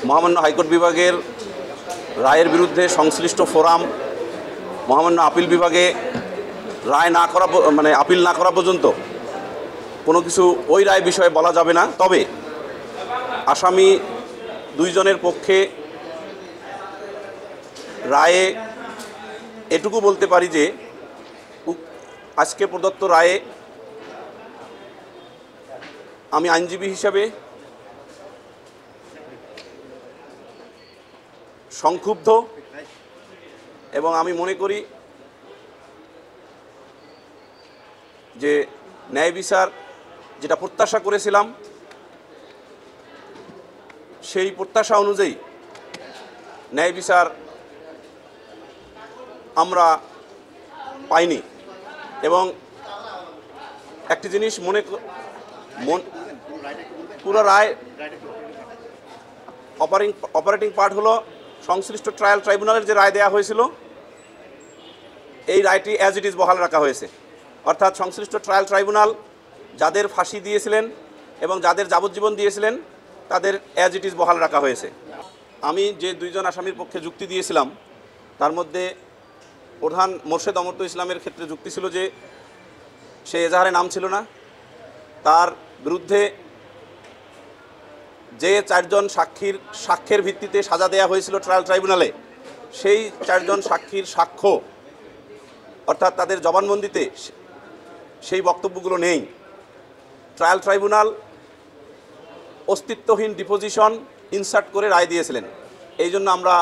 মহামান্য হাইকোর্ট বিভাগের রায়ের বিরুদ্ধে সংশ্লিষ্ট ফোরাম মহামান্য আপিল বিভাগে রায় না করা আপিল না করা পর্যন্ত কোনো কিছু ওই রায় বিষয়ে বলা যাবে না। তবে আসামি দুইজনের পক্ষে রায়ে এটুকু বলতে পারি যে আজকে প্রদত্ত রায়ে আমি আইনজীবী হিসাবে সংক্ষুব্ধ এবং আমি মনে করি যে ন্যায় বিচার যেটা প্রত্যাশা করেছিলাম সেই প্রত্যাশা অনুযায়ী ন্যায় বিচার আমরা পাইনি। এবং একটি জিনিস পুরো রায় অপারেটিং পার্ট হলো সংশ্লিষ্ট ট্রায়াল ট্রাইব্যুনালের যে রায় দেওয়া হয়েছিল এই রায়টি অ্যাজ ইট ইজ বহাল রাখা হয়েছে। অর্থাৎ সংশ্লিষ্ট ট্রায়াল ট্রাইব্যুনাল যাদের ফাঁসি দিয়েছিলেন এবং যাদের যাবজ্জীবন দিয়েছিলেন তাদের অ্যাজ ইট ইজ বহাল রাখা হয়েছে। আমি যে দুইজন আসামির পক্ষে যুক্তি দিয়েছিলাম তার মধ্যে প্রধান মোর্শেদ অমর্ত্য ইসলামের ক্ষেত্রে যুক্তি ছিল যে সে এজাহারে নাম ছিল না, তার বিরুদ্ধে যে চারজন সাক্ষ্যের ভিত্তিতে সাজা দেওয়া হয়েছিল ট্রায়াল ট্রাইব্যুনালে সেই চারজন সাক্ষীর সাক্ষ্য অর্থাৎ তাদের জবানবন্দিতে সেই বক্তব্যগুলো নেই। ট্রায়াল ট্রাইব্যুনাল অস্তিত্বহীন ডিপোজিশন ইনসার্ট করে রায় দিয়েছিলেন। এই জন্য আমরা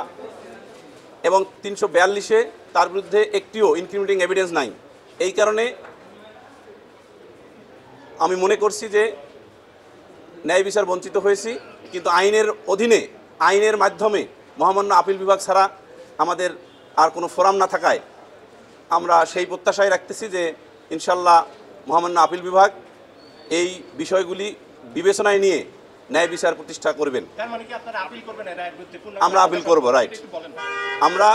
এবং 342-এ তার বিরুদ্ধে একটিও ইনক্রিমিনেটিং এভিডেন্স নাই। এই কারণে আমি মনে করছি যে ন্যায় বিচার বঞ্চিত হয়েছি। কিন্তু আইনের অধীনে আইনের মাধ্যমে মহামান্য আপিল বিভাগ ছাড়া আমাদের আর কোনো ফোরাম না থাকায় আমরা সেই প্রত্যাশায় রাখতেছি যে ইনশাল্লাহ মহামান্য আপিল বিভাগ এই বিষয়গুলি বিবেচনায় নিয়ে ন্যায় বিচার প্রতিষ্ঠা করবেন। আমরা আপিল করব, রাইট। আমরা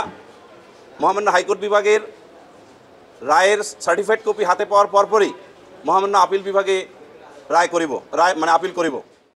মহামান্য হাইকোর্ট বিভাগের রায়ের সার্টিফাইড কপি হাতে পাওয়ার পরপরই মহামান্য আপিল বিভাগে আপিল করিব।